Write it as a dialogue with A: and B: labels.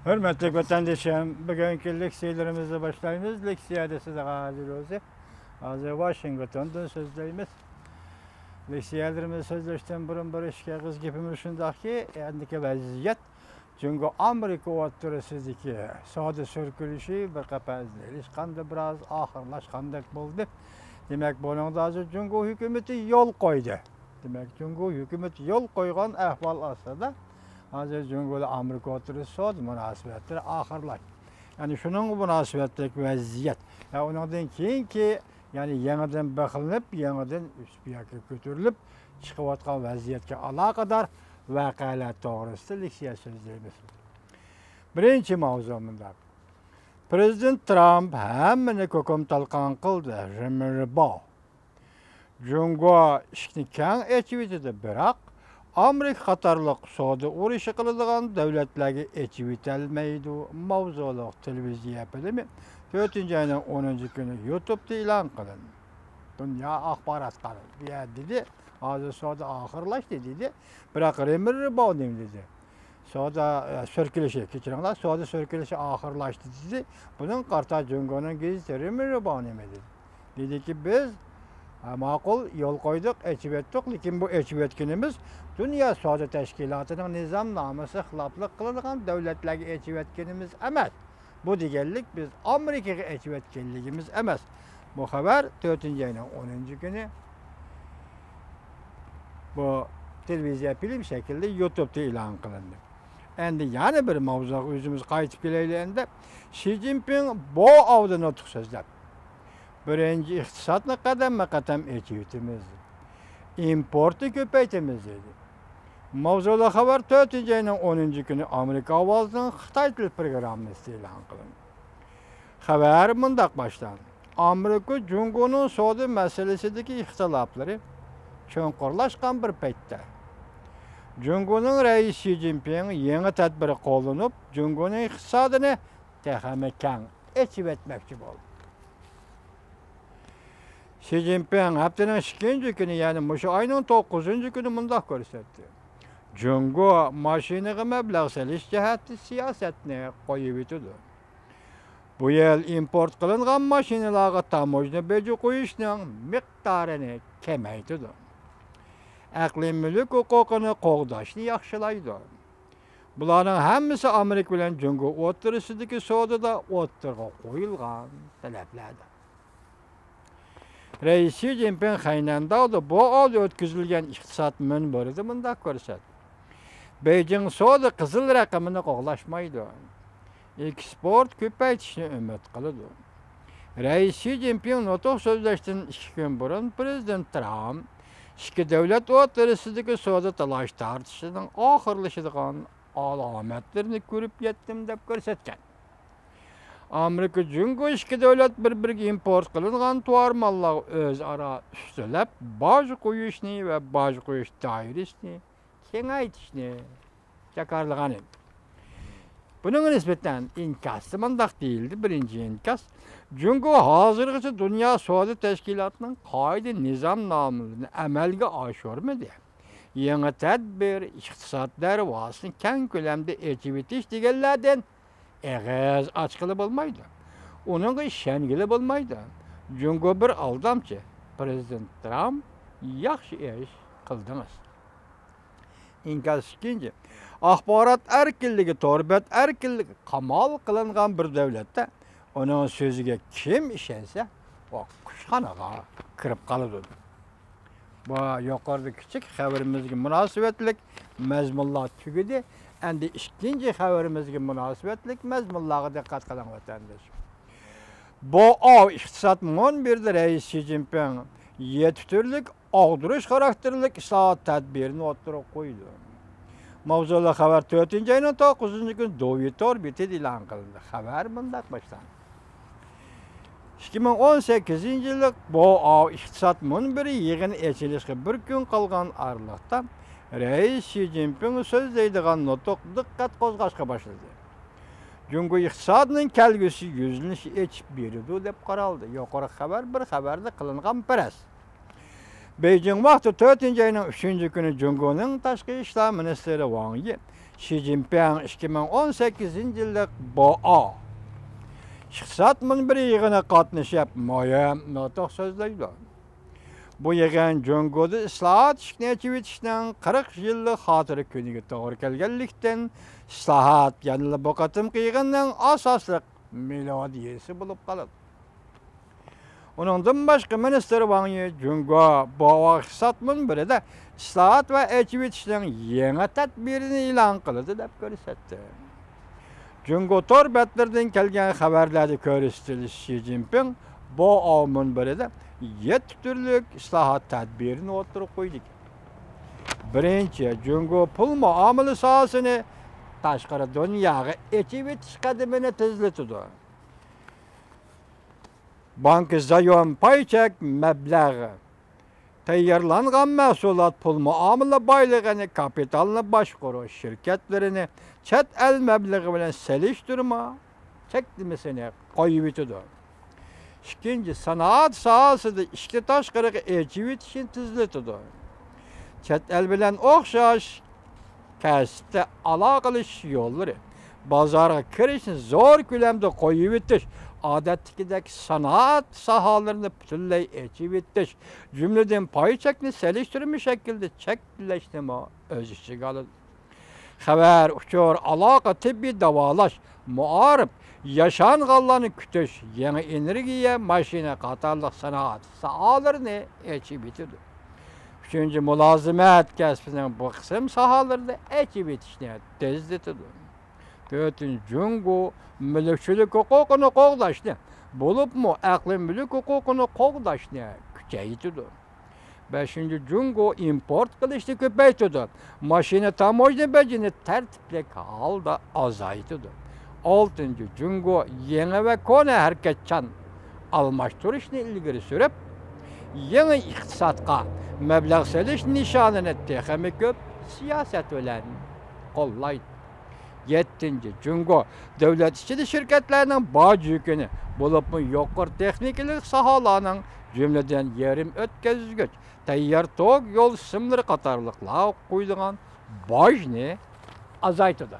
A: Hürmetli vatandaşım, bugünkü leksiyalarımızı başlayınız. Leksiyada size hazır olsa. Hazır Washington'dan sözleyimiz. Leksiyalarımız sözleşten burun bir işe kız gibimiz şundaki endiki vaziyet. Çünkü Amerika oturusundaki savdo sürkülüşü bir kapazlıyız. Kandı biraz ahırlaşkandık buldu. Demek bunun da azı çünkü hükümeti yol koydu. Demek çünkü hükümeti yol koygan ahval aslında. Hazır Cumhuriyet Amerika oturusu münasebetleri ahırlar. Yani şunun münasebetlik vaziyet. Ya ondan keyin ki yani yeniden bakılıp, yeniden üst bir yaka götürülüp çıkıvatkan vaziyetke alakadar vakalar doğrusu leksiya sözleyimiz. Birinci mavzumunda Prezident Trump hemmini kokum talqan qildi, Rimirbo. Jungo ishni kang echivitidi, biroq Amerika qatorliq savdo urushi qiladigan davlatlarga echib etilmaydi. Mavzuliq televiziya filmi 4-oyning 10-kuni YouTube'da e'lon qilindi. Dunyo axborot qildi. Dedi, hozir savdo oxirlashdi dedi. Biroq Rimirbo dedi. Savdo sürkülüşü, kechiringlar, savdo sürkülüşü oxirlashdi dedi. Bunun qarta Jungoning gazeti Rimirbo dedi. Dedi ki biz ma'qul yo'l qo'ydik, echib etdik, lekin bu echib etganimiz Dünya Savdo Tashkilotining nizomnomasi xiloflik qiladigan davlatlarga echib etganimiz emas. Bu deganlik biz Amerikaga echib etganligimiz emas. Bu xabar 4-oyning 10-kuni bu televiziya film şekilde YouTube'da e'lon qilindi. Endi yana bir mavzuga o'zimiz qaytib kelaylik endi. Xi Jinping bu avda nutq so'zlab birinchi iqtisodni qadamma-qadam echitimiz, importni ko'paytimiz dedi. Mavzuda xabar 4-oyning 10-kuni Amerika ovozining Xitoy til programmasi e'lon qilindi. Xabar mundaq boshlandi. Amerika Jungoning savdo masalasidagi ixtiloflari cho'nqurlashgan bir paytda Jungoning raisi Xi Jinping yangi tadbir qo'llanib, Jungoning iqtisodini texmi kang echib etmoqchi bo'ldi. Xi Jinping haftaning 2-kuni, ya'ni mushu oyning 9-kuni mundaq ko'rsatdi. Jungo mashinaga mablag' solish jihati siyosatni qo'yib o'tdi. Bu yil import qilingan mashinalarga tamojna beji qo'yishning miqdorini kamaytirdi. Aqliy mulk huquqini qo'g'dashni yaxshilaydi. Bularning hammasi Amerika bilan Jungo o'tirisidagi savdoda o'tirg'a qo'yilgan talablardir. Reis Xi Jinping Haynanda bu oldi o'tkazilgan iqtisod minbarida mundaq ko'rsatdi. Beijing savdo qizil raqamini qo'g'lashmaydi. Eksport ko'paytishni umid qiladi. Reis Xi Jinping nutq so'zlashdan 2 kun burun Prezident Trump ikki davlat o'rtasidagi savdo talash tortishining oxirlashadigan alomatlarini ko'rib yetdim deb ko'rsatgan. Amerika Jungo ikki davlat bir-biriga import qilingan tovar mallar o'zaro ustilab boj qo'yishni va boj qo'yish doirasini kengaytirishni takarlagan edi. Bunun nisbatan inkası mundaq deyildi. Birinci inkas, Jungo hozirgacha Dünya Savdo Tashkilotining qoida nizomnomalarini amalga oshirmadi. Yangi tadbir iqtisodlar vosini keng ko'lamda echib etish deganlardan eg'iz ochqili bo'lmaydi. Uning ishongili bo'lmaydi. Jungo bir aldamchi. Prezident Trump yaxshi ish qildingiz. İnkas ikinci, axborot erkinligi, torbat erkinligi qamal qilingan bir davlatda uning so'ziga kim ishonsa, o kushxonaga kirib qoladi. Bu yuqorida kichik xabarimizga munosabatlik mazmunlar tugadi. Endi ikkinchi xabarimizga munosabatlik mazmunlarga diqqat qiling vatandosh. Bu iqtisod munbirida Reis Xi Jinping 7 turlik og'dirish xarakterlik islohot tadbirini o'tirib qo'ydi. Mavzuli xabar 4-oyning 9-kuni Dovyet orbitida e'lon qilindi. Xabar mundaq boshlandi. 2018-yil bu iqtisod munbiri yig'ini echilishga bir kun qolgan araliqda Reis Xi Jinping so'zlaydigan nutq diqqat qo'zg'ashga boshladi. Jungo iqtisodining kelgusi yuzini echib beradi deb qaraldi. Yuqori xabar bir xabarda qilingan paras. Beijing vaqti 4-oyning 3-kuni Jungoning tashqi ishlar ministri Wang Yi Xi Jinping 2018 yıllık BO iqtisod minbiri yig'ini qatnashib muhim nutq so'zlaydi. Bu yig'in Jungoda islohot ishini etishning 40 yillik xotira kuniga to'g'ri kelganlikdan islohot yanada bu qatimqi yig'inning asosli melodiyasi bo'lib qoladi. Uningdan boshqa ministr Wang Yi Jungo bu iqtisod minbirida islohot va etishning yangi tadbirini e'lon qildi deb ko'rsatdi. Jungo tor betlerinden kelgen haberlerde görüştürülü Xi Jinping bu avmun biride 7 türlük islahat tedbirini oturup koyduk. Birinci, Jungo pul muamele sahasını taşqara dünyaya etiş kademini tezletidi. Banka zayon payçek meblağı tayyorlangan mahsulot pul muamele baylığını kapitalını başqaruş şirketlerini chet el meblag'i bilan selishtirma cheklimisini qo'yib o'tadi. Ikkinchi, sanoat sohasida ishga tashqariga echib etishni tezlatadi. Chet el bilan o'xshash kasbda aloqalish yo'llari, bozorga kirishni zo'r ko'lamda qo'yib o'tish, odatdagidek sanoat sohalarini butunlay echib o'tish, jumladan pay chekni selishtirma shaklda cheklashni o'z ichiga oladi. Xabar, uçur, aloqa, tibbiy davolash, muarif, yaşanğanlarını kütüş, yeni energiya, mashina qatorliq sanoat sohalarini echib etadi. Uchinchi, mulozimat kasbining bu qism sohalarida echib etishni tezlatadi. To'rtinchi, Jungo mulkchilik huquqini qo'g'dashni, bo'libmi aqliy mulk huquqini qo'g'dashni kuchaytirdi. 5. Jungo import qilishni ko'paytirdi. Mashina tamojna bajini tartibli holda azaytirdi. 6. Jungo yangi va kona harakatchan almashtirishni ilgari surib, yangi iqtisodga mablag' solish nishonini texnik ko'p siyosat bilan qo'llaydi. 7. Jungo davlat ichida shirkatlarning boj yukini, bo'libmi yuqori texnikalik sohalarning jumladan yerim o'tkazgich, tayyor tok yo'l simlari qatorliqlar qo'yilgan bojni azaytirdi.